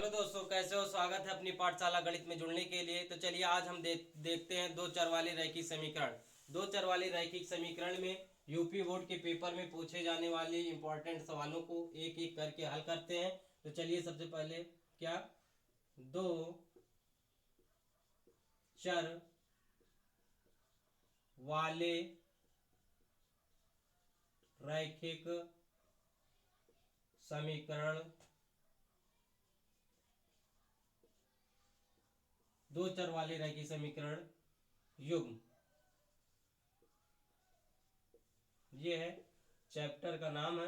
Hello दोस्तों, कैसे हो। स्वागत है अपनी पाठशाला गणित में जुड़ने के लिए। तो चलिए आज हम देखते हैं दो चर वाले रैखिक समीकरण। दो चर वाले रैखिक समीकरण में यूपी बोर्ड के पेपर में पूछे जाने वाले इंपॉर्टेंट सवालों को एक एक करके हल करते हैं। तो चलिए सबसे पहले क्या दो चर वाले रैखिक समीकरण दो चर वाले रैखिक समीकरण युग्म, ये है चैप्टर का नाम है।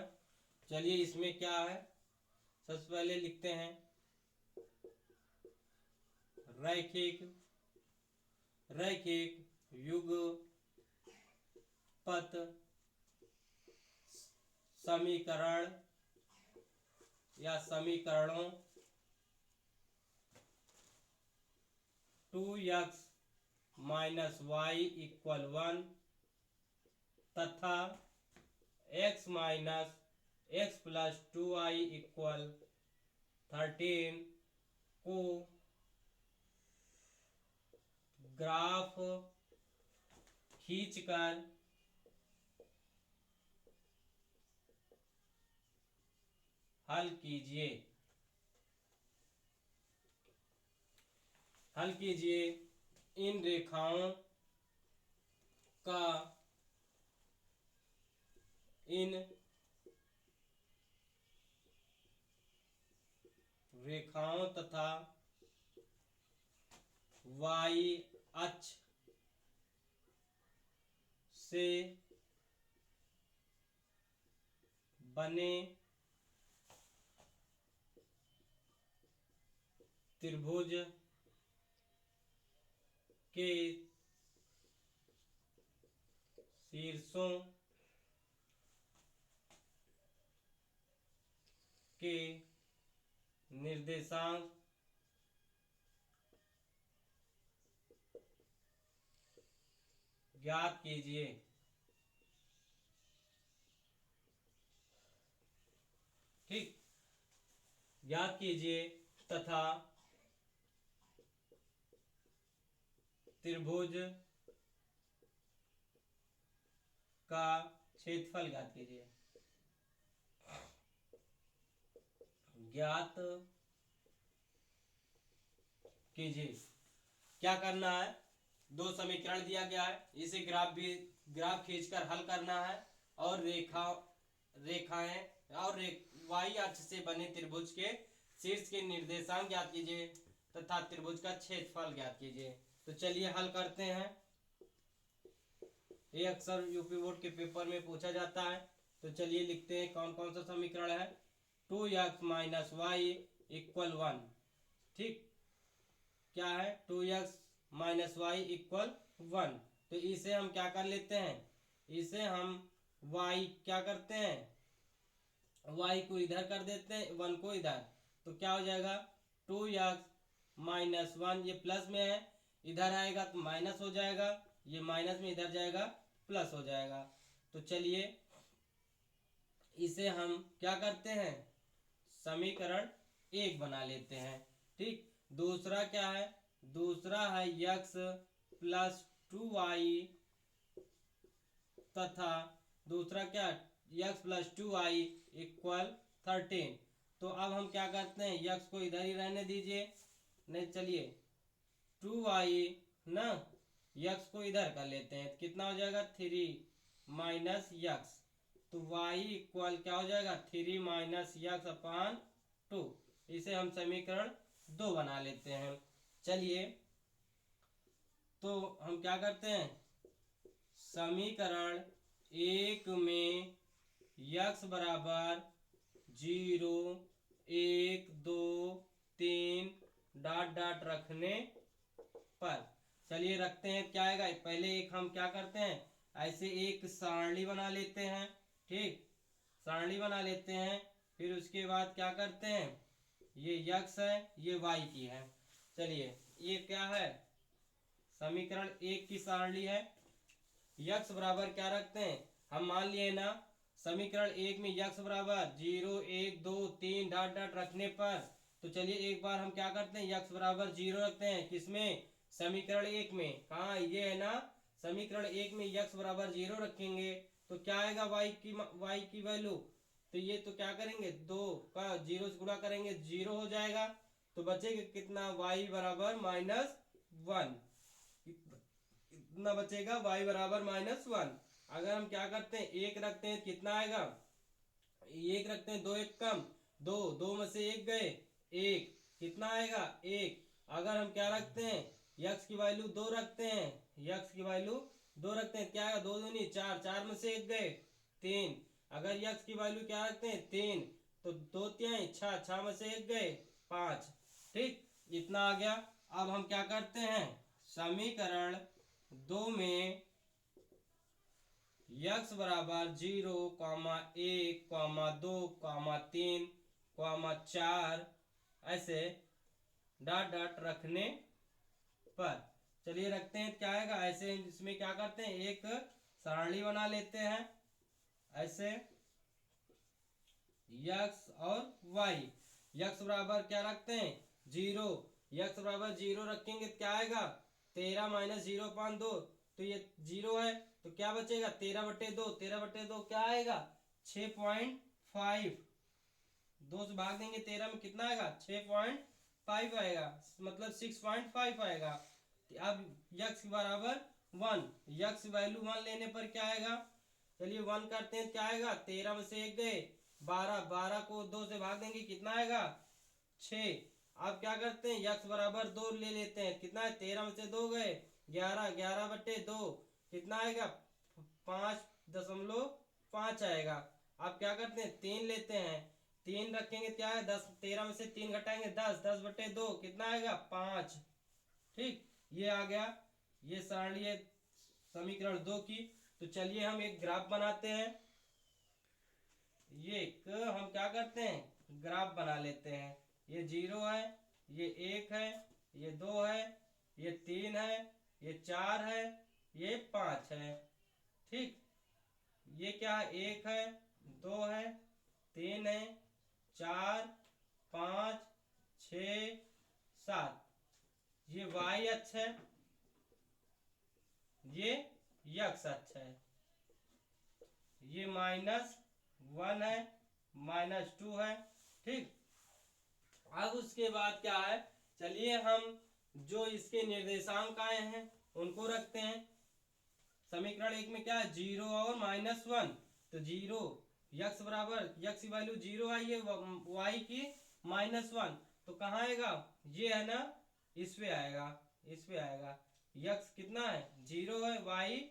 चलिए इसमें क्या है, सबसे पहले लिखते हैं रैखिक युगपत समीकरण या समीकरणों 2x - y = 1 तथा x - x + 2y = 13 को ग्राफ खींचकर हल कीजिए। इन रेखाओं तथा y अक्ष से बने त्रिभुज के शीर्षों के निर्देशांक ज्ञात कीजिए। ठीक, ज्ञात कीजिए तथा त्रिभुज का क्षेत्रफल ज्ञात कीजिए। ज्ञात कीजिए, क्या करना है, दो समीकरण दिया गया है, इसे ग्राफ खींचकर हल करना है और रेखाएं और y अक्ष से बने त्रिभुज के शीर्ष के निर्देशांक ज्ञात कीजिए तथा त्रिभुज का क्षेत्रफल ज्ञात कीजिए। तो चलिए हल करते हैं। ये अक्सर यूपी बोर्ड के पेपर में पूछा जाता है। तो चलिए लिखते हैं कौन कौन सा समीकरण है। 2x - y = 1। ठीक, क्या है 2x - y = 1। तो इसे हम क्या कर लेते हैं, इसे हम y क्या करते हैं, y को इधर कर देते हैं, 1 को इधर। तो क्या हो जाएगा 2x - 1, ये प्लस में है, इधर आएगा तो माइनस हो जाएगा, ये माइनस में इधर जाएगा प्लस हो जाएगा। तो चलिए इसे हम क्या करते हैं, समीकरण 1 बना लेते हैं। ठीक, दूसरा क्या है, दूसरा है x + 2y तथा दूसरा क्या x + 2y = 13। तो अब हम क्या करते हैं, x को इधर ही रहने दीजिए, नहीं चलिए 2y ना, x को इधर कर लेते हैं, कितना हो जाएगा 3 - x। तो y इक्वल क्या हो जाएगा 3 - x/2। इसे हम समीकरण 2 बना लेते हैं। चलिए तो हम क्या करते हैं, समीकरण 1 में x बराबर 0 1 2 3 डॉट डॉट रखने पर, चलिए रखते हैं, क्या आएगा, पहले एक हम क्या करते हैं, ऐसे एक सारणी बना लेते हैं। ठीक, सारणी बना लेते हैं, फिर उसके बाद क्या करते हैं, ये x है, ये y की है। चलिए ये क्या है, समीकरण 1 की सारणी है। x बराबर क्या रखते हैं, हम मान लिए ना, समीकरण 1 में x बराबर 0 1 2 3 डॉट डॉट रखने पर तो चलिए एक बार हम क्या करते हैं, यक्स बराबर 0 रखते हैं किसमें, समीकरण 1 में। कहाँ, ये है ना, समीकरण 1 में यक्स बराबर 0 रखेंगे तो क्या आएगा, y की वैल्यू। तो ये तो क्या करेंगे, 2 का 0 से गुणा करेंगे, 0 हो जाएगा। तो बचेगा कितना, y बराबर -1। कितना बचेगा, y बराबर -1। अगर हम क्या करते हैं, 1 रखते हैं कितना आएगा, 1 रखते हैं, 2 1 कम, 2 2 में से 1 गए, 1 कितना आएगा, 1। अगर हम क्या रखते हैं, यक्स की वैल्यू 2 रखते हैं, यक्स की वैल्यू 2 रखते हैं, क्या आएगा, 2 दूनी 4, 4 में से 1 गए, 3। अगर यक्स की वैल्यू क्या रखते हैं, 3, तो 2 3 6, 6 में से 1 गए, 5। ठीक, इतना आ गया। अब हम क्या करते हैं, समीकरण 2 में यक्स बराबर 0, 1, 2, 3, 4 ऐसे डॉट डॉट रखने पर, चलिए रखते हैं, क्या आएगा ऐसे। इसमें क्या करते हैं, एक सारणी बना लेते हैं ऐसे, यक्स और वाई। यक्स बराबर क्या रखते हैं, 0। यक्स बराबर 0 रखेंगे तो क्या आएगा, 13 माइनस 0.2। तो ये 0 है तो क्या बचेगा, 13/2। 13/2 क्या आएगा, 6.5। 2 से भाग देंगे 13 में, कितना आएगा, 6.5 आएगा, मतलब 6.5 आएगा। तो अब यक्स बराबर 1, यक्स वैल्यू 1 लेने पर क्या आएगा, चलिए 1 करते हैं, क्या आएगा, 13 में से 1 गए, 12, 12 को 2 से भाग देंगे, कितना आएगा, 6। अब क्या करते हैं, यक्स बराबर 2 ले लेते हैं, कितना है, 13 में से 2 गए, 11, 11/2 कितना आएगा, 5.5 आएगा। अब क्या करते हैं, 3 लेते हैं, 3 रखेंगे, क्या है, 10, 13 में से 3 घटाएंगे, 10, 10/2 कितना आएगा, 5। ठीक, ये आ गया, ये सारणी है समीकरण 2 की। तो चलिए हम एक ग्राफ बनाते हैं, ये हम क्या करते हैं, ग्राफ बना लेते हैं। ये 0 है, ये 1 है, ये 2 है, ये 3 है, ये 4 है, ये 5 है। ठीक, ये क्या है, 1 है, 2 है, 3 है, 4 5 6 7। ये y अक्ष है, ये यक्स अक्ष है। ये -1 है, -2 है। ठीक, अब उसके बाद क्या है, चलिए हम जो इसके निर्देशांक आए हैं उनको रखते हैं। समीकरण 1 में क्या है, 0 और -1। तो 0, यक्स बराबर, यक्स की वैल्यू 0 आई है, y की -1, तो कहाँ आएगा, ये है ना, इस पे आएगा, इस पे आएगा। यक्स कितना है, 0 है, y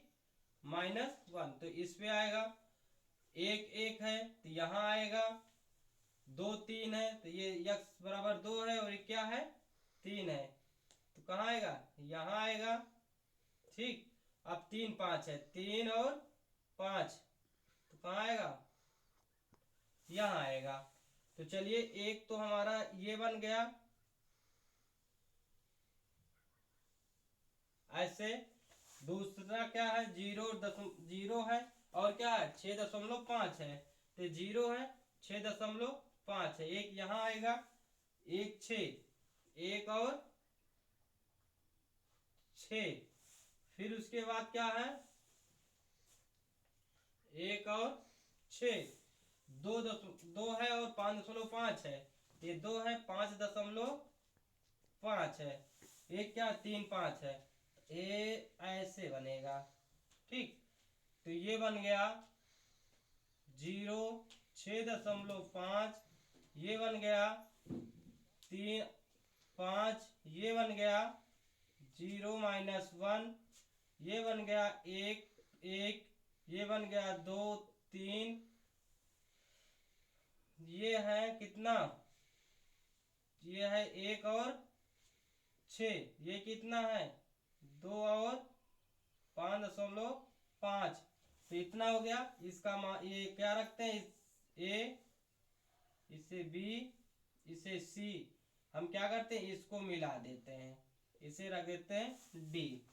-1, तो इस पे आएगा। 1 1 है तो यहाँ आएगा, 2 3 है तो ये यक्स बराबर 2 है, और ये क्या है, 3 है, तो कहाँ आएगा, यहाँ आएगा। ठीक, अब 3 5 है, 3 और 5, तो कहाँ आएगा, यहाँ आएगा। तो चलिए एक तो हमारा ये बन गया ऐसे। दूसरा क्या है, 0 है, और क्या है, 6.5 है, तो 0 है, 6.5 है, एक यहाँ आएगा, एक 6, एक और 6। फिर उसके बाद क्या है, एक और 6, 2 है और 5.5 है, ये 2 है, 5.5 है, एक क्या, 3 5 है, ये ऐसे बनेगा। ठीक, तो ये बन गया 0 6.5, ये बन गया 3 5, ये बन गया 0 -1, ये बन गया 1 1, ये बन गया 2 3, ये है कितना, ये है 1 और 6, ये कितना है, 2 और 5.5, तो इतना हो गया। इसका ये क्या रखते हैं, ए, इसे बी, इसे सी, हम क्या करते हैं, इसको मिला देते हैं, इसे रख देते हैं डी।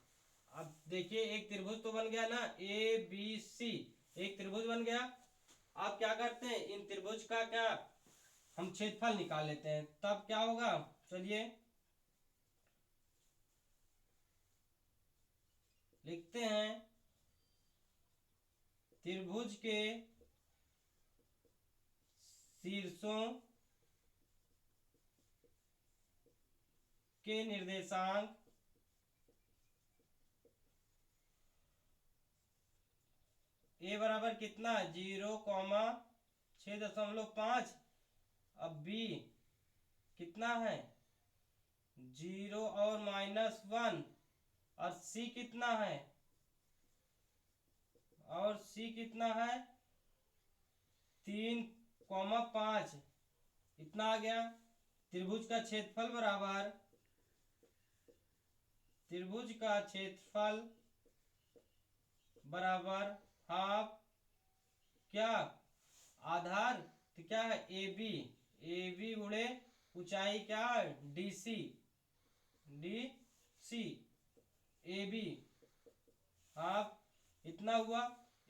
अब देखिए एक त्रिभुज तो बन गया ना, ए बी सी, एक त्रिभुज बन गया। अब क्या करते हैं, इन त्रिभुज का क्या हम क्षेत्रफल निकाल लेते हैं, तब क्या होगा, चलिए लिखते हैं। त्रिभुज के शीर्षों के निर्देशांक ए बराबर कितना, 0,6.5। अब बी कितना है, 0 और -1। और सी कितना है, और सी कितना है, 3,5। इतना आ गया। त्रिभुज का क्षेत्रफल बराबर, त्रिभुज का क्षेत्रफल बराबर हाफ क्या, आधार, तो क्या है, ए बी, ए बी गुणे ऊंचाई क्या है, D C, D C, A B half. इतना हुआ।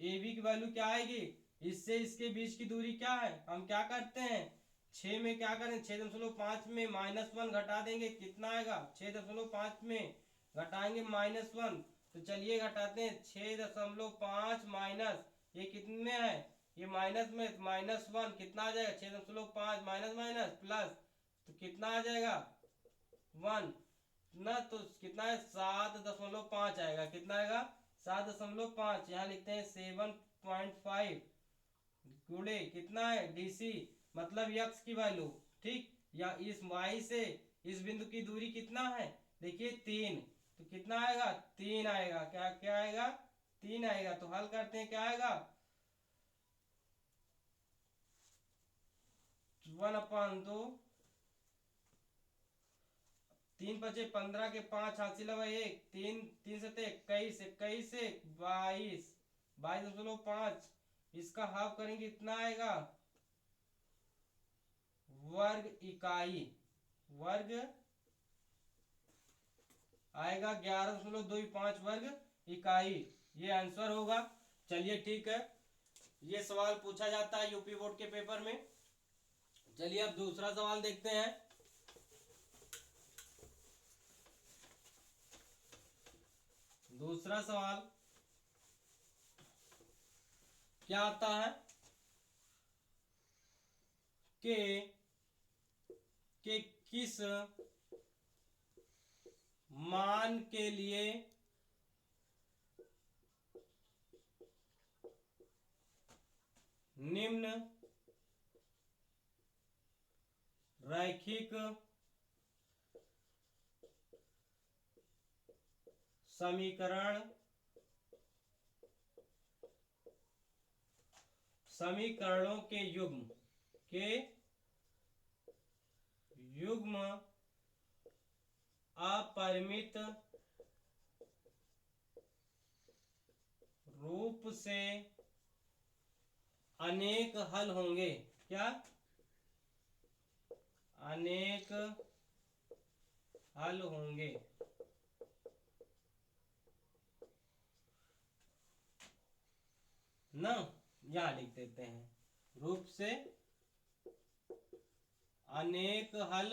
ए बी की वैल्यू क्या आएगी, इससे इसके बीच की दूरी क्या है, हम क्या करते हैं, 6 में क्या करें, 6.5 में -1 घटा देंगे, कितना आएगा, 6.5 में घटाएंगे -1। तो चलिए घटाते हैं, 6.5 माइनस, ये कितने है, ये माइनस में, -1 कितना आ जाएगा, 6.5 माइनस माइनस प्लस, तो कितना आ जाएगा 1 ना, तो कितना है 7.5 आएगा, कितना आएगा 7.5। यहाँ लिखते हैं 7.5 गुणे कितना है डीसी, मतलब यक्स की वैल्यू, ठीक, या इस वाई से इस बिंदु की दूरी कितना है, देखिए 3, तो कितना आएगा 3 आएगा, क्या क्या आएगा 3 आएगा। तो हल करते हैं, क्या आएगा 1/2, 3 बचे 15 के 5 हासिल है 1, 3 3 से 21, 21 से 22, 22.5। इसका हाफ करेंगे, इतना आएगा वर्ग इकाई, वर्ग आएगा 11.25 वर्ग इकाई, ये आंसर होगा। चलिए ठीक है, ये सवाल पूछा जाता है यूपी बोर्ड के पेपर में। चलिए अब दूसरा सवाल देखते हैं। दूसरा सवाल क्या आता है कि किस मान के लिए निम्न रैखिक समीकरणों के युग्म अपरिमित रूप से अनेक हल होंगे, क्या, अनेक हल होंगे। ना, यहां लिख देते हैं, रूप से अनेक हल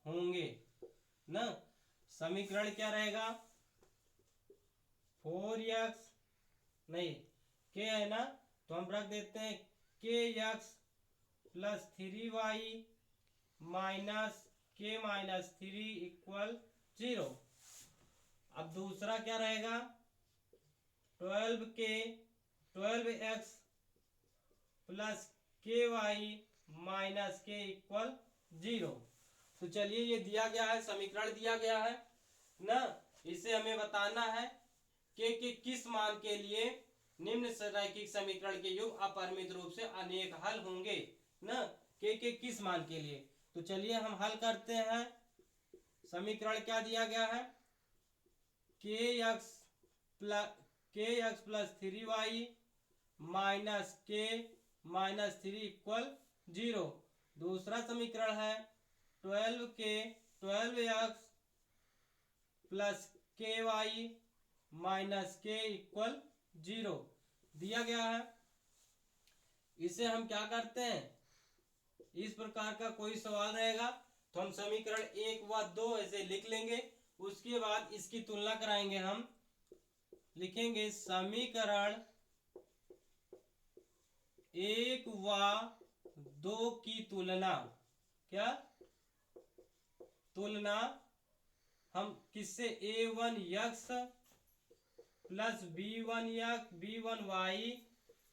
होंगे ना। समीकरण क्या रहेगा, 4x, नहीं के है ना, तो हम रख देते हैं kx + 3y - k - 3 = 0। अब दूसरा क्या रहेगा, 12x + ky - k = 0। तो चलिए ये दिया गया है, समीकरण दिया गया है ना, इसे हमें बताना है के किस मान के लिए निम्न रैखिक समीकरण के युग्म अपरिमित रूप से अनेक हल होंगे ना, के किस मान के लिए। तो चलिए हम हल करते हैं। समीकरण क्या दिया गया है, kx + 3y - k - 3 = 0। दूसरा समीकरण है 12x + ky - k = 0 दिया गया है। इसे हम क्या करते हैं, इस प्रकार का कोई सवाल रहेगा तो हम समीकरण 1 व 2 ऐसे लिख लेंगे। उसके बाद इसकी तुलना कराएंगे, हम लिखेंगे समीकरण 1 व 2 की तुलना। क्या तुलना? हम किससे? a1x plus b1y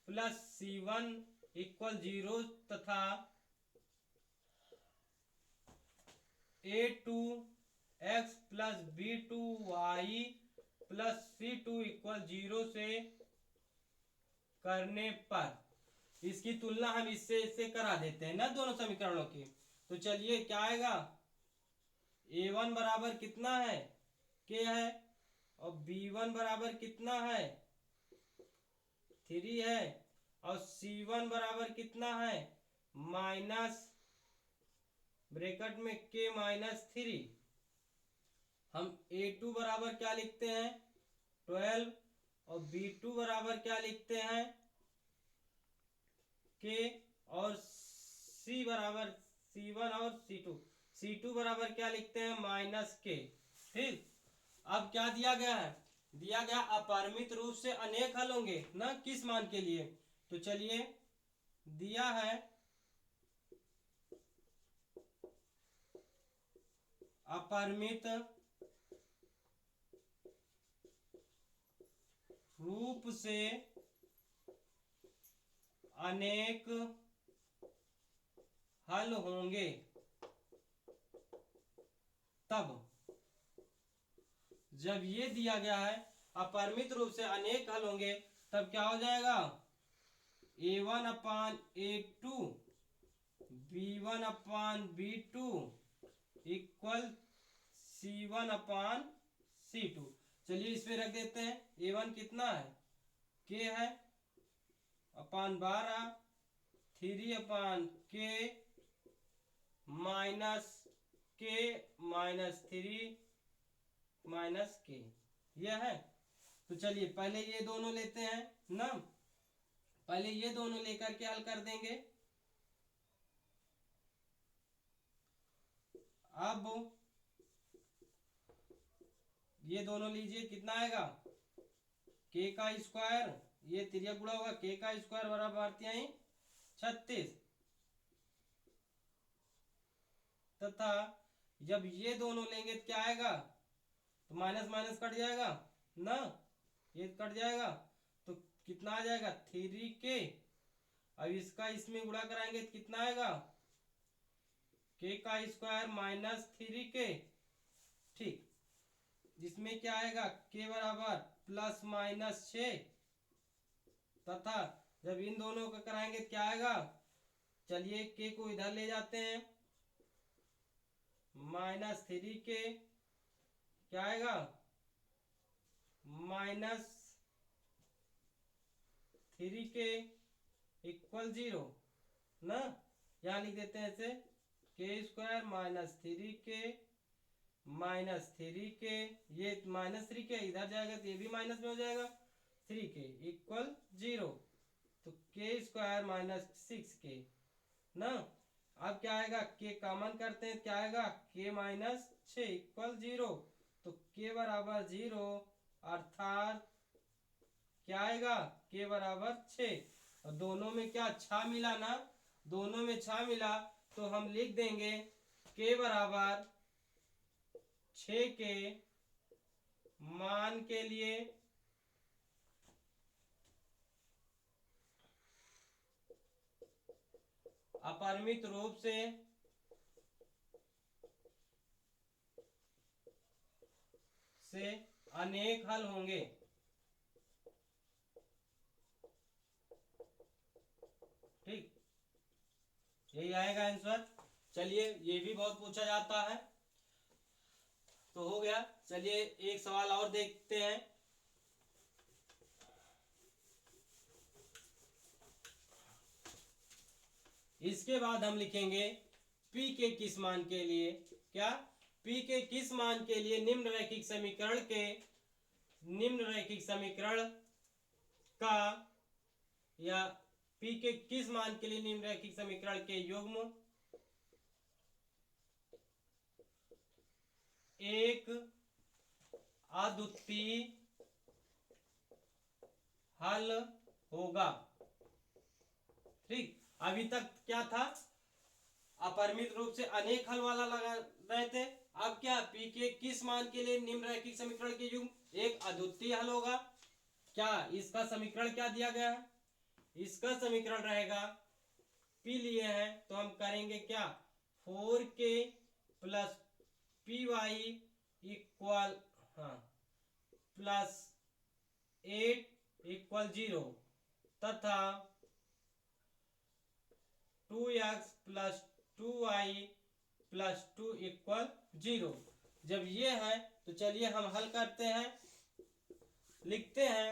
plus c1 equal 0 तथा a2x plus b2y plus c2 equal 0 से करने पर इसकी तुलना हम इससे करा देते हैं ना, दोनों समीकरणों की। तो चलिए क्या आएगा, a1 बराबर कितना है, k है, और b1 बराबर कितना है, 3 है, और c1 बराबर कितना है, माइनस ब्रैकेट में k माइनस 3। हम a2 बराबर क्या लिखते हैं, 12, और b2 बराबर क्या लिखते हैं, k, और c बराबर c1 और c2 बराबर क्या लिखते हैं, माइनस k। ठीक, अब क्या दिया गया है, दिया गया अपरिमित रूप से अनेक हल होंगे ना, किस मान के लिए? तो चलिए दिया है अपरिमित रूप से अनेक हल होंगे, तब जब ये दिया गया है अपरिमित रूप से अनेक हल होंगे, तब क्या हो जाएगा, a1 अपान a2 b1 अपान b2 इक्वल c1 अपान c2। चलिए इस पे रख देते हैं, a1 कितना है, k है, अपान 12, 3 अपान k minus k minus 3 minus k, यह है। तो चलिए पहले ये दोनों लेते हैं ना, पहले ये दोनों लेकर के हल कर देंगे। अब ये दोनों लीजिए, कितना आएगा, k का स्क्वायर, ये तिर्यक गुणा होगा, k का स्क्वायर बराबर 36, तथा जब ये दोनों लेंगे तो क्या आएगा, तो माइनस माइनस कट जाएगा ना, ये कट जाएगा, तो कितना आ जाएगा, 3k। अब इसका इसमें गुणा कराएंगे तो कितना आएगा, k का स्क्वायर माइनस 3k। ठीक, जिसमें क्या आएगा, k बराबर प्लस माइनस 6, तथा जब इन दोनों का कराएंगे तो क्या आएगा, चलिए k को इधर ले जाते हैं, माइनस 3k, क्या आएगा, माइनस 3k इक्वल 0 ना, यहाँ लिख देते हैं ऐसे, k square minus 3k minus 3k, ये माइनस 3k इधर जाएगा तो ये भी माइनस में हो जाएगा, 3k इक्वल 0, तो k स्क्वायर माइनस 6k ना। अब क्या आएगा, k कॉमन करते हैं, क्या आएगा, k माइनस 6 इक्वल 0, तो k बराबर 0, अर्थात क्या आएगा, k बराबर 6। और दोनों में क्या 6 मिला ना, दोनों में 6 मिला, तो हम लिख देंगे k बराबर 6 के मान के लिए अपरिमित रूप से अनेक हल होंगे। ठीक, यही आएगा आंसर। चलिए ये भी बहुत पूछा जाता है, तो हो गया। चलिए एक सवाल और देखते हैं। इसके बाद हम लिखेंगे p के किस मान के लिए, क्या p के किस मान के लिए निम्न रैखिक समीकरण का या p के किस मान के लिए निम्नलिखित समीकरण के युग्म एक अद्वितीय हल होगा। ठीक, अभी तक क्या था, अपरिमित रूप से अनेक हल वाला लगा रहे थे। अब क्या, p के किस मान के लिए निम्नलिखित समीकरण के युग्म एक अद्वितीय हल होगा। क्या इसका समीकरण क्या दिया गया है, इसका समीकरण रहेगा, p लिए है तो हम करेंगे क्या, 4k plus P Y equal plus 8 equal 0 तथा 2x plus 2y plus 2 equal 0। जब ये है तो चलिए हम हल करते हैं, लिखते हैं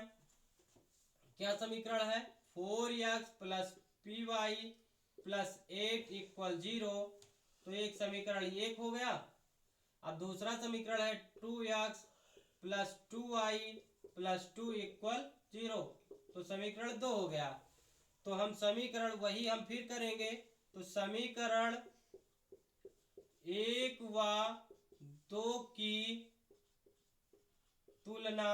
क्या समीकरण है, 4x plus P Y plus 8 equal 0। तो एक समीकरण एक हो गया। अब दूसरा समीकरण है 2x plus 2y plus 2 equal 0। तो समीकरण 2 हो गया। तो हम समीकरण वही हम फिर करेंगे। तो समीकरण 1 व 2 की तुलना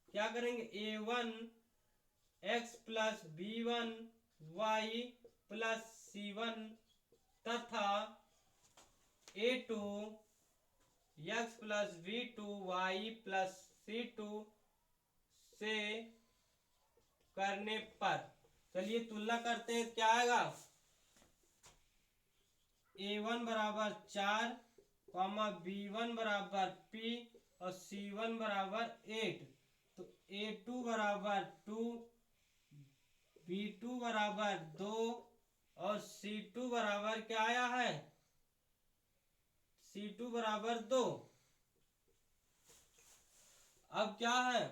क्या करेंगे, a1 x plus b1 y plus c1 तथा a2 x plus b2 y plus c2 से करने पर, चलिए तुलना करते हैं, क्या आएगा, a1 बराबर 4, b1 बराबर p और c1 बराबर 8। तो a2 बराबर 2, b2 बराबर 2 और c2 बराबर क्या आया है, c2 बराबर 2। अब क्या है,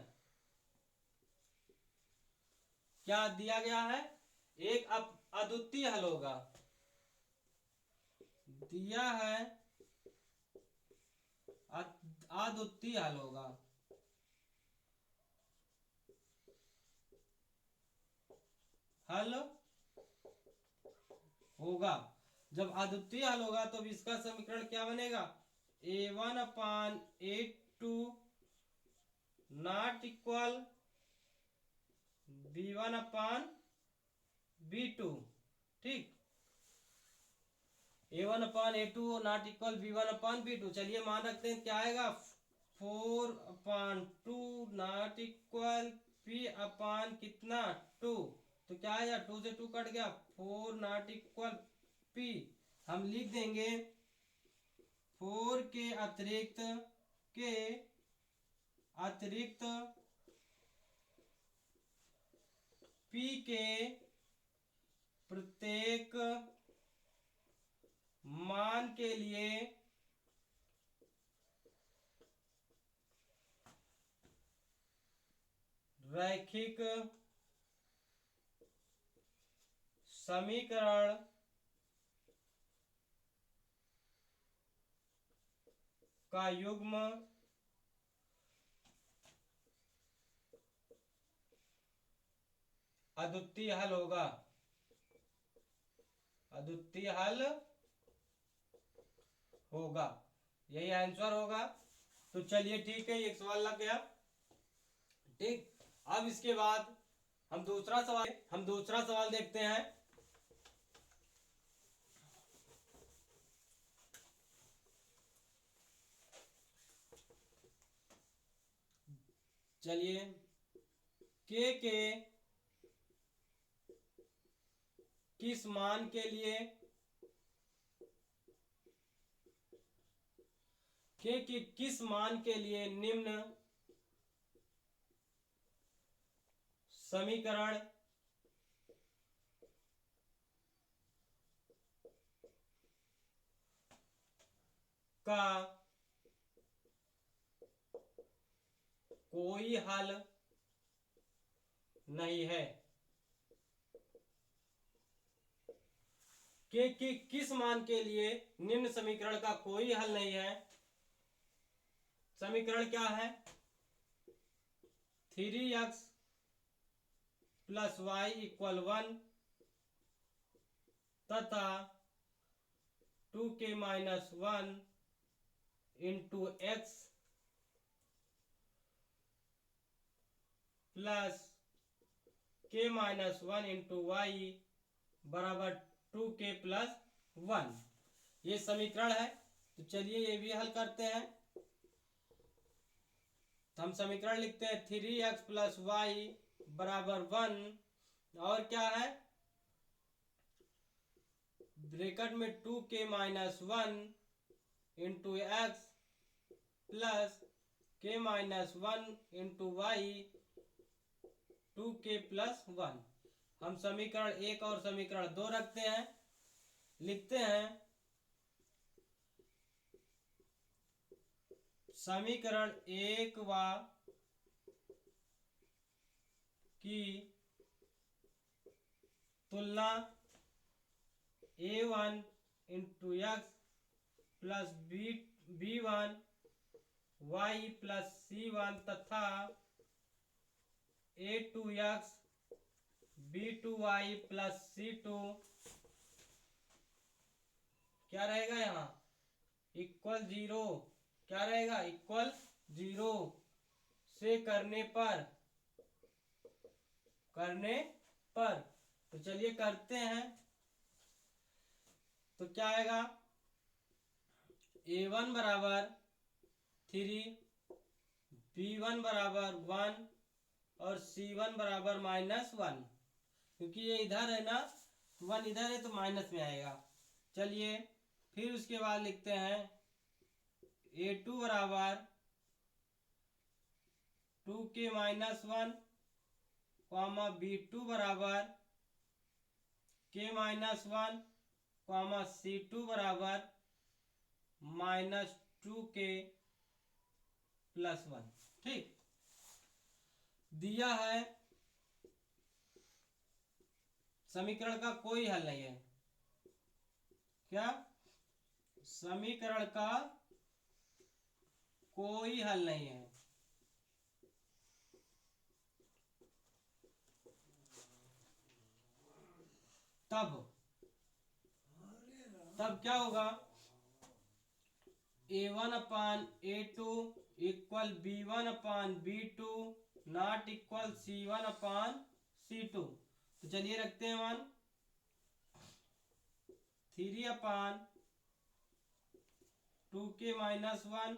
क्या दिया गया है, एक अद्वितीय हल होगा, दिया है अद्वितीय हल होगा। हल होगा, जब अद्वितीय हल होगा तो इसका समीकरण क्या बनेगा, a1 upon a2 not equal b1 upon b2। ठीक, a1 upon a2 not equal b1 upon b2। चलिए मान रखते हैं, क्या आएगा, 4 अपान 2 नॉट इक्वल p अपान कितना 2। तो क्या आया, 2 से 2 कट गया, 4 नॉट इक्वल p। हम लिख देंगे 4 के अतिरिक्त p के प्रत्येक मान के लिए रैखिक समीकरण का युग्म अद्वितीय हल होगा, अद्वितीय हल होगा, यही आंसर होगा। तो चलिए ठीक है, एक सवाल लग गया। ठीक, अब इसके बाद हम दूसरा सवाल देखते हैं। चलिए, के किस मान के लिए किस मान के लिए निम्न समीकरण का कोई हल नहीं है, कि किस मान के लिए निम्न समीकरण का कोई हल नहीं है। समीकरण क्या है, 3x प्लस वाई इक्वल 1 तथा 2k minus 1 into X plus k minus 1 into Y बराबर 2k प्लस 1। ये समीकरण है। तो चलिए ये भी हल करते हैं। तो हम समीकरण लिखते हैं 3x प्लस वाई बराबर 1 और क्या है ब्रैकेट में 2k minus 1 into X plus k minus 1 into Y 2k plus 1। हम समीकरण 1 और समीकरण 2 रखते हैं, लिखते हैं समीकरण 1 की तुलना a1 into X plus b1 Y plus c1 तथा a2x b2y प्लस c2 क्या रहेगा यहाँ इक्वल 0। क्या रहेगा इक्वल 0 से करने पर तो चलिए करते हैं। तो क्या आएगा a1 बराबर 3 b1 बराबर 1 और c1 बराबर -1 क्योंकि ये इधर है ना 1 इधर है तो माइनस में आएगा। चलिए फिर उसके बाद लिखते हैं a2 बराबर 2k माइनस 1 कॉमा b2 बराबर k माइनस 1 कॉमा c2 बराबर -2k प्लस 1। ठीक दिया है। समीकरण का कोई हल नहीं है। क्या समीकरण का कोई हल नहीं है। तब क्या होगा a1 upon a2 equal b1 upon b2 not equal c1 upon c2। तो चलिए रखते हैं मान 3 अपान 2k minus 1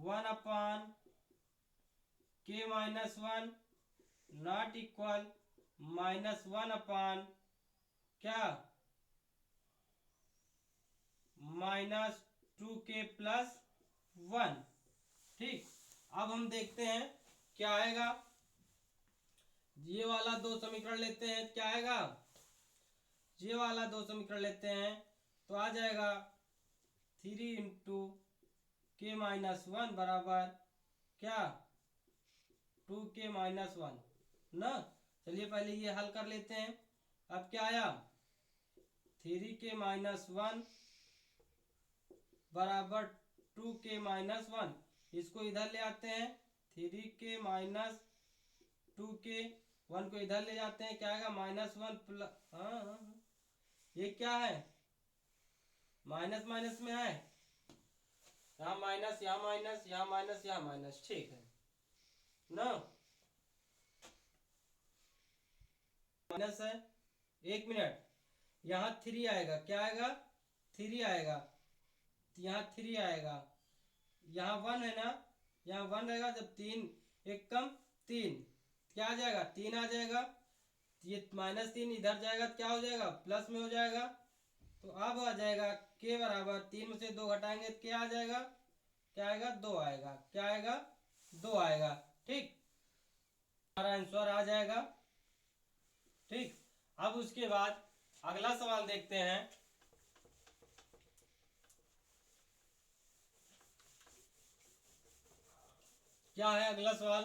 1 upon k minus 1 not equal -1 अपान क्या -2k प्लस 1। ठीक अब हम देखते हैं क्या आएगा। ये वाला दो समीकरण लेते हैं क्या आएगा ये वाला दो समीकरण लेते हैं तो आ जाएगा 3 इंटू k माइनस 1 बराबर क्या 2k माइनस 1 ना। चलिए पहले ये हल कर लेते हैं। अब क्या आया 3k माइनस 1 बराबर 2k माइनस 1। इसको इधर ले आते हैं 3k माइनस 2k 1 को इधर ले जाते हैं क्या आएगा -1 प्लस हाँ ये क्या है माइनस माइनस में है यहाँ माइनस यहाँ माइनस यहाँ माइनस यहाँ माइनस। ठीक है ना माइनस है। 1 मिनट यहाँ 3 आएगा क्या आएगा 3 आएगा यहाँ 3 आएगा यहाँ 1 है ना यहाँ 1 रहेगा जब 3 एक कम 3 क्या आ जाएगा 3 आ जाएगा। ये -3 इधर जाएगा क्या हो जाएगा प्लस में हो जाएगा। तो अब आ जाएगा k बराबर 3 में से 2 घटाएंगे तो क्या आ जाएगा क्या आएगा 2 आएगा क्या आएगा 2 आएगा। ठीक हमारा आंसर आ जाएगा। ठीक अब उसके बाद अगला सवाल देखते हैं। क्या है अगला सवाल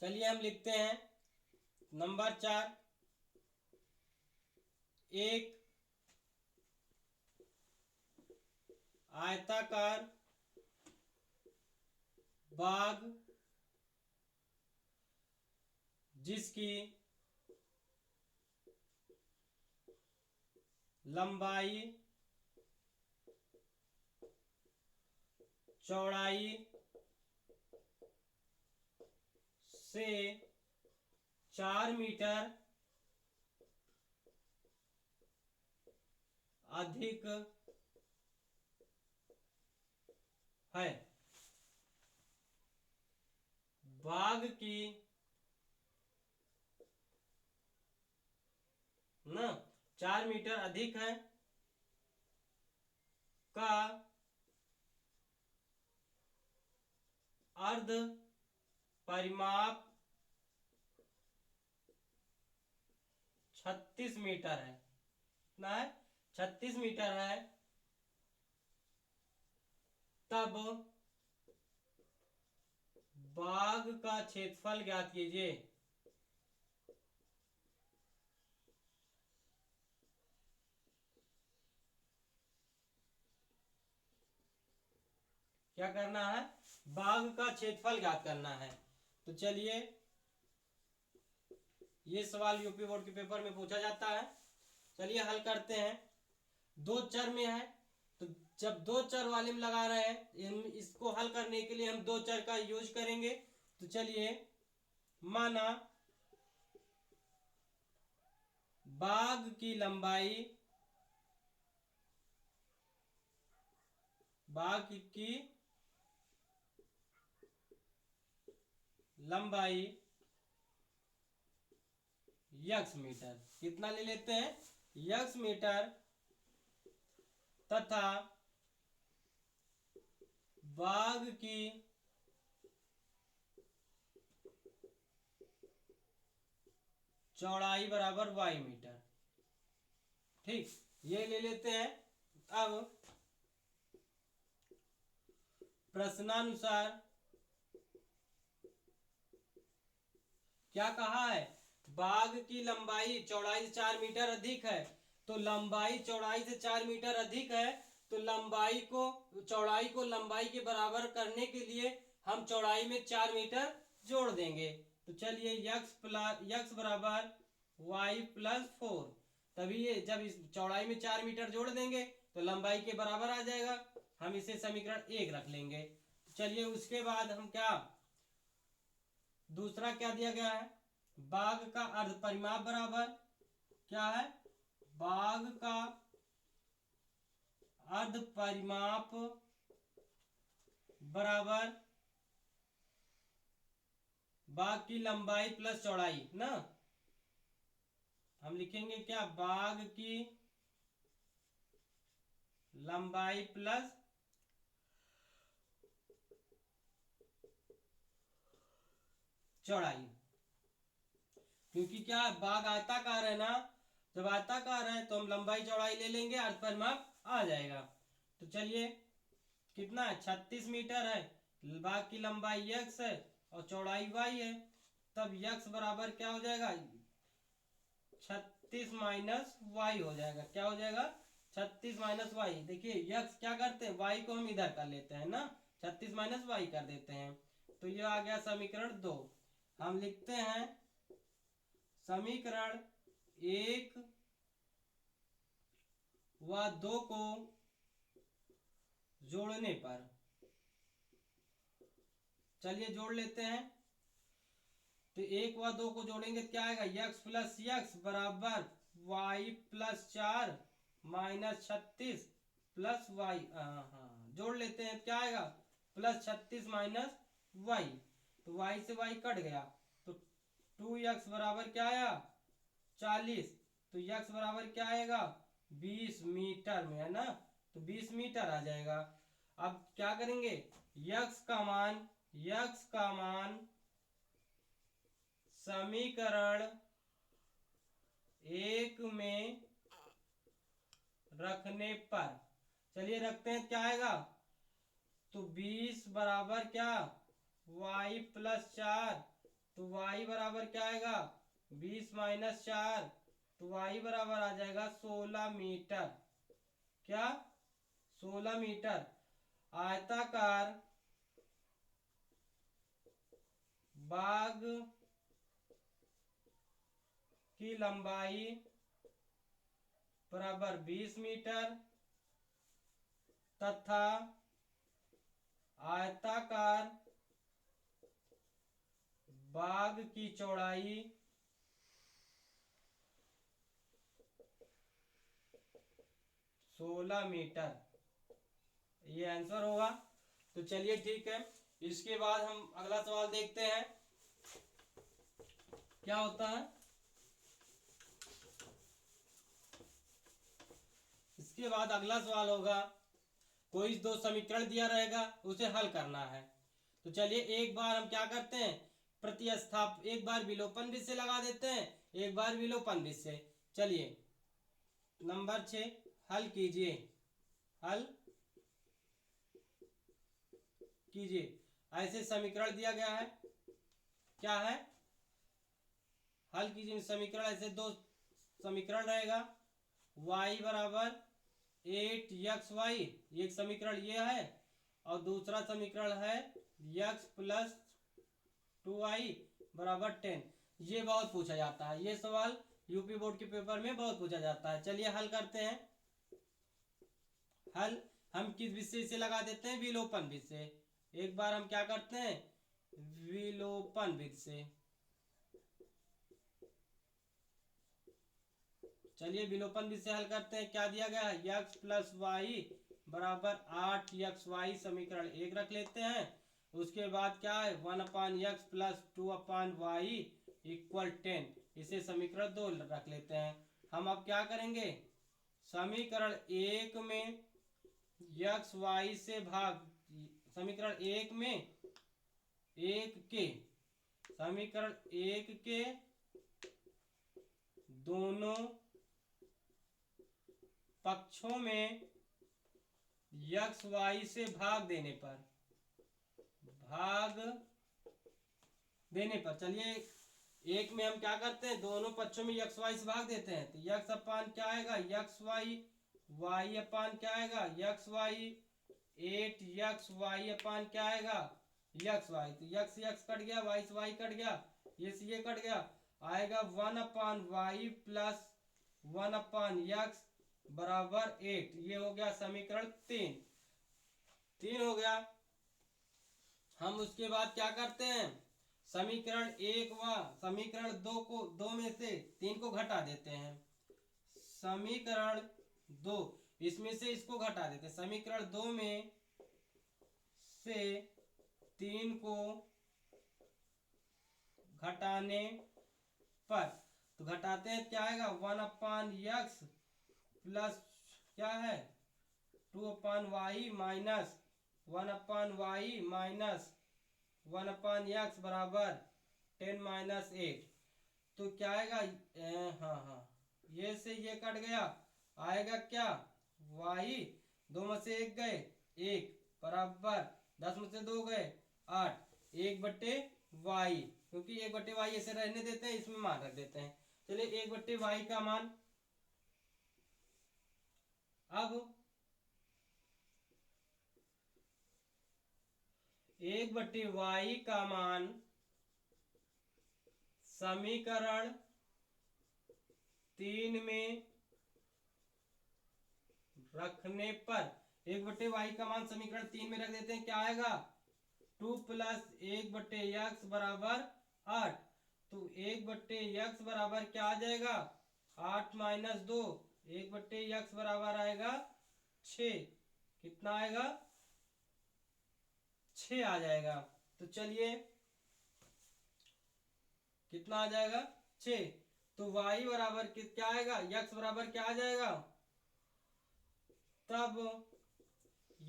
चलिए हम लिखते हैं नंबर 4 एक आयताकार बाग जिसकी लंबाई चौड़ाई से 4 मीटर अधिक है। बाघ की ना 4 मीटर अधिक है का अर्ध परिमाप 36 मीटर है। कितना है? 36 मीटर है। तब बाघ का क्षेत्रफल ज्ञात कीजिए। क्या करना है? बाघ का क्षेत्रफल ज्ञात करना है। तो चलिए, ये सवाल यूपी बोर्ड के पेपर में पूछा जाता है। चलिए हल करते हैं। दो चर में है, तो जब दो चर वाले में लगा रहे हैं, इसको हल करने के लिए हम दो चर का यूज करेंगे। तो चलिए, माना बाघ की लंबाई, बाघ की लंबाई x मीटर, कितना ले लेते हैं? x मीटर, तथा बाघ की चौड़ाई बराबर y मीटर। ठीक, ये ले लेते हैं। अब प्रश्नानुसार क्या कहा है? बाघ की लंबाई चौड़ाई से 4 मीटर अधिक है। तो लंबाई चौड़ाई से 4 मीटर अधिक है, तो लंबाई को, चौड़ाई को लंबाई के बराबर करने के लिए हम चौड़ाई में 4 मीटर जोड़ देंगे। तो चलिए, x बराबर y+4, तभी ये जब इस चौड़ाई में 4 मीटर जोड़ देंगे तो लंबाई के बराबर आ जाएगा। हम इसे समीकरण 1 रख लेंगे। चलिए, उसके बाद हम क्या, दूसरा क्या दिया गया है? बाघ का अर्ध परिमाप बराबर क्या है? बाघ का अर्ध परिमाप बराबर बाघ की लंबाई प्लस चौड़ाई ना। हम लिखेंगे क्या? बाघ की लंबाई प्लस चौड़ाई, क्योंकि क्या है, बाघ आयताकार है ना। जब आयताकार है तो हम लंबाई चौड़ाई ले लेंगे, अर्ध परिमाप आ जाएगा। तो चलिए, कितना है? 36 मीटर है। बाघ की लंबाई x है और चौड़ाई y है। तब x बराबर क्या हो जाएगा? 36 माइनस वाई हो जाएगा। क्या हो जाएगा? 36 माइनस वाई। देखिए, x क्या करते हैं, y को हम इधर कर लेते हैं ना, 36 माइनस वाई कर देते हैं। तो ये आ गया समीकरण 2। हम लिखते हैं समीकरण 1 व 2 को जोड़ने पर, चलिए जोड़ लेते हैं। तो 1 व 2 को जोड़ेंगे तो क्या आएगा? x+x बराबर y+4 माइनस 36 प्लस वाई। हाँ, जोड़ लेते हैं, क्या आएगा? +36 माइनस वाई। तो y से y कट गया, तो 2x बराबर क्या आया? 40। तो x बराबर क्या आएगा? 20 मीटर में, है ना। तो 20 मीटर आ जाएगा। अब क्या करेंगे? x का मान समीकरण 1 में रखने पर, चलिए रखते हैं, क्या आएगा? तो 20 बराबर क्या? y+4। तो y बराबर क्या आएगा? 20 माइनस 4। तो y बराबर आ जाएगा 16 मीटर। क्या? 16 मीटर। आयताकार बाघ की लंबाई बराबर 20 मीटर तथा आयताकार बाग की चौड़ाई 16 मीटर, ये आंसर होगा। तो चलिए ठीक है, इसके बाद हम अगला सवाल देखते हैं क्या होता है। इसके बाद अगला सवाल होगा, कोई दो समीकरण दिया रहेगा, उसे हल करना है। तो चलिए एक बार हम क्या करते हैं, प्रतिस्थाप, एक बार विलोपन विधि से लगा देते हैं, एक बार विलोपन विधि से। चलिए नंबर 6 हल कीजिए, हल कीजिए। ऐसे समीकरण दिया गया है, क्या है, हल कीजिए समीकरण। ऐसे दो समीकरण रहेगा, y बराबर 8xy, एक समीकरण ये है, और दूसरा समीकरण है x प्लस 2y बराबर 10। ये बहुत पूछा जाता है, ये सवाल यूपी बोर्ड के पेपर में बहुत पूछा जाता है। चलिए हल करते हैं। हल हम किस विषय से लगा देते हैं, विलोपन विधि से। एक बार हम क्या करते हैं, विलोपन विधि से। चलिए विलोपन विधि से हल करते हैं। क्या दिया गया है, x प्लस वाई बराबर 8xy, समीकरण 1 रख लेते हैं। उसके बाद क्या है, 1/x प्लस 2/y इक्वल 10, इसे समीकरण 2 रख लेते हैं। हम अब क्या करेंगे, समीकरण 1 में x y से भाग, समीकरण 1 में 1 के, समीकरण 1 के दोनों पक्षों में x y से भाग देने पर, चलिए एक में हम क्या करते हैं, दोनों पक्षों में x y से भाग देते हैं। तो x अपान क्या आएगा, x y, y अपान क्या आएगा, x y, 8xy अपान क्या आएगा, x y। तो x कट गया, y से y कट गया, ये से ये कट गया, आएगा 1/y प्लस 1/x बराबर 8। ये हो गया समीकरण 3 हो गया। हम उसके बाद क्या करते हैं, समीकरण 1 व समीकरण 2 में से 3 को घटा देते हैं। समीकरण 2, इसमें से इसको घटा देते हैं। समीकरण 2 में से 3 को घटाने पर, तो घटाते हैं, क्या आएगा, 1/x प्लस क्या है 2/y minus 1/y minus 1/x बराबर 10 - 8। तो क्या आएगा, हाँ, ये से ये कट गया, आएगा क्या, y, 2 में से 1 गए, 1 बराबर 10 में से 2 गए 8, 1/y, क्योंकि 1/y ऐसे रहने देते हैं, इसमें मान रख देते हैं। चलिए 1/y का मान, अब 1/y का मान समीकरण 3 में रखने पर, 1/y का मान समीकरण 3 में रख देते हैं, क्या आएगा, 2 प्लस 1/x बराबर 8। तो 1/x बराबर क्या आ जाएगा, 8 - 2, 1/x बराबर आएगा 6। कितना आएगा, 6 आ जाएगा। तो चलिए कितना आ जाएगा, 6। तो y बराबर क्या आएगा, x बराबर क्या आ जाएगा, तब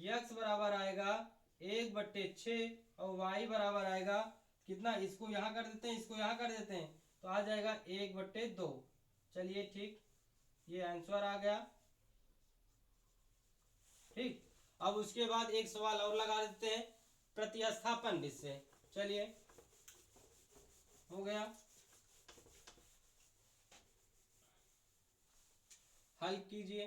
x बराबर आएगा 1/6 और y बराबर आएगा कितना, इसको यहां कर देते हैं, इसको यहां कर देते हैं, तो आ जाएगा 1/2। चलिए ठीक, ये आंसर आ गया। ठीक, अब उसके बाद एक सवाल और लगा देते हैं प्रतिस्थापन विधि से। चलिए हो गया, हल कीजिए।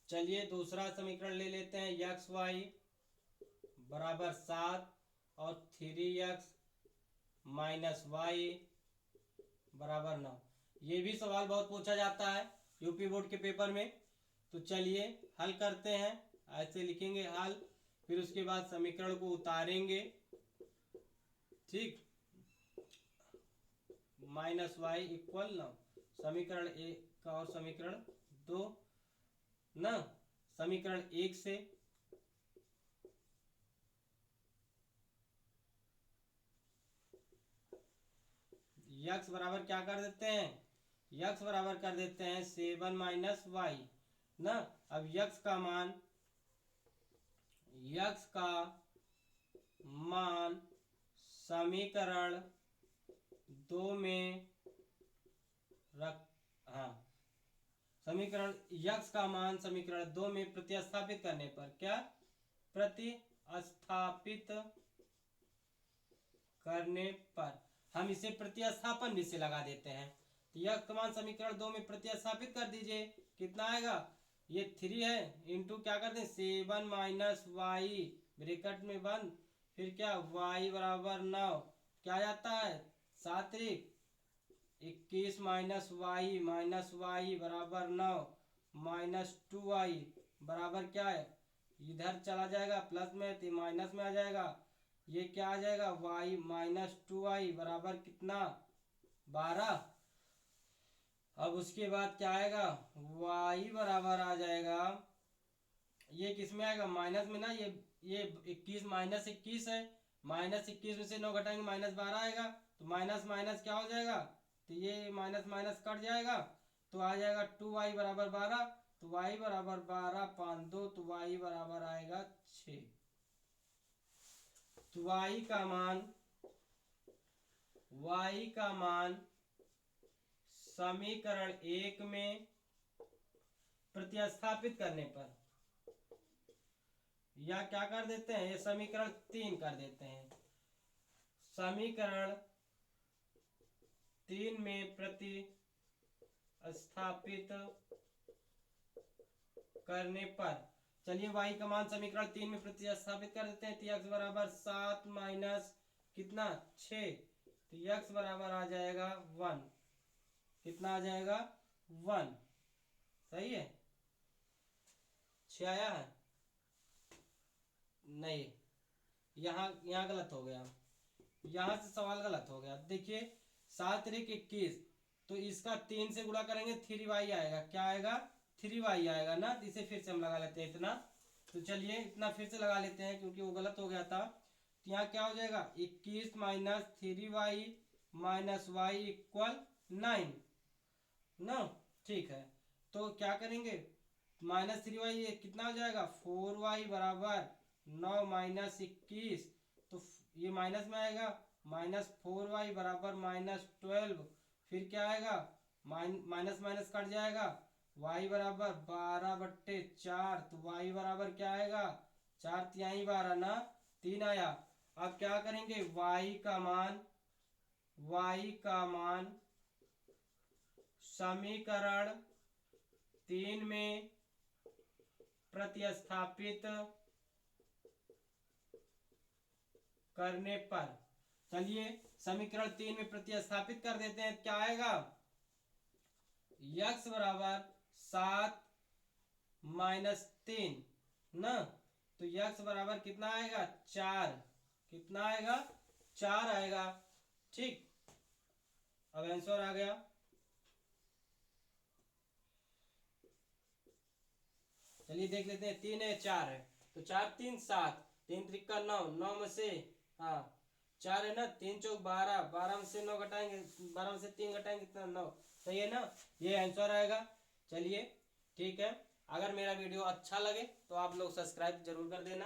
चलिए दूसरा समीकरण ले लेते हैं, xy बराबर 7 और 3x माइनस वाई बराबर 9। ये भी सवाल बहुत पूछा जाता है यूपी बोर्ड के पेपर में। तो चलिए हल करते हैं। ऐसे लिखेंगे हल, फिर उसके बाद समीकरण को उतारेंगे। ठीक, माइनस वाई इक्वल 9, समीकरण 1 का और समीकरण 2 न, समीकरण 1 से यक्स बराबर क्या कर देते हैं, यक्स बराबर कर देते हैं 7 माइनस वाई ना। अब यक्स का मान समीकरण 2 में रख, हाँ, समीकरण यक्स का मान समीकरण 2 में प्रतिस्थापित करने पर, क्या प्रतिस्थापित करने पर, हम इसे प्रतिस्थापन भी से लगा देते हैं। तो यक्स का मान समीकरण 2 में प्रतिस्थापित कर दीजिए, कितना आएगा, ये 3 है इंटू क्या करते हैं 7 माइनस वाई ब्रैकेट में बंद, फिर क्या वाई बराबर 9, क्या जाता है 7 21 माइनस वाई बराबर 9 माइनस 2y बराबर क्या है, इधर चला जाएगा प्लस में तो माइनस में आ जाएगा, ये क्या आ जाएगा y माइनस 2y बराबर कितना 12। अब उसके बाद क्या आएगा y बराबर आ जाएगा, ये किस में आएगा माइनस में ना, ये 21 माइनस 21 है, माइनस 21 में से 9 घटाएंगे माइनस 12 आएगा, तो माइनस माइनस क्या हो जाएगा, तो ये माइनस माइनस कट जाएगा, तो आ जाएगा 2y बराबर 12, तो y बराबर 12 5 2, तो y बराबर आएगा 6। तो y का मान समीकरण 1 में प्रतिस्थापित करने पर, या क्या कर देते हैं, ये समीकरण 3 कर देते हैं, समीकरण 3 में प्रतिस्थापित करने पर, चलिए y का मान समीकरण 3 में प्रतिस्थापित कर देते हैं, तो x बराबर 7 माइनस कितना 6, तो x बराबर आ जाएगा 1, कितना आ जाएगा 1, सही है, 6 आया है, नहीं यहाँ गलत हो गया, यहाँ से सवाल गलत हो गया। देखिए 7 3 21, तो इसका 3 से गुणा करेंगे 3y आएगा, क्या आएगा 3y आएगा ना, तो इसे फिर से हम लगा लेते हैं इतना, तो चलिए इतना फिर से लगा लेते हैं क्योंकि वो गलत हो गया था। तो यहाँ क्या हो जाएगा 21 minus 3y minus Y equal 9 ना, ठीक है, तो क्या करेंगे माइनस 3y कितना हो जाएगा 4y बराबर 9 माइनस 21, तो ये माइनस में आएगा, माइनस 4y बराबर माइनस 12, फिर क्या आएगा माइनस माइनस कट जाएगा, y बराबर 12/4, तो y बराबर क्या आएगा 4 तिहाई 12 ना, 3 आया। अब क्या करेंगे y का मान समीकरण 3 में प्रतिस्थापित करने पर, चलिए समीकरण 3 में प्रतिस्थापित कर देते हैं, क्या आएगा x बराबर 7 माइनस 3 ना, तो x बराबर कितना आएगा 4, कितना आएगा 4 आएगा, ठीक। अब आंसर आ गया, चलिए देख लेते हैं, 3 है 4 है, तो 4 3 7, 3 त्रिका 9, 9 में से हाँ 4 है ना, 3 चौक 12, 12 में से 9 घटाएंगे, 12 में से 3 घटाएंगे कितना 9, सही है ना, ये आंसर आएगा। चलिए ठीक है, अगर मेरा वीडियो अच्छा लगे तो आप लोग सब्सक्राइब जरूर कर देना।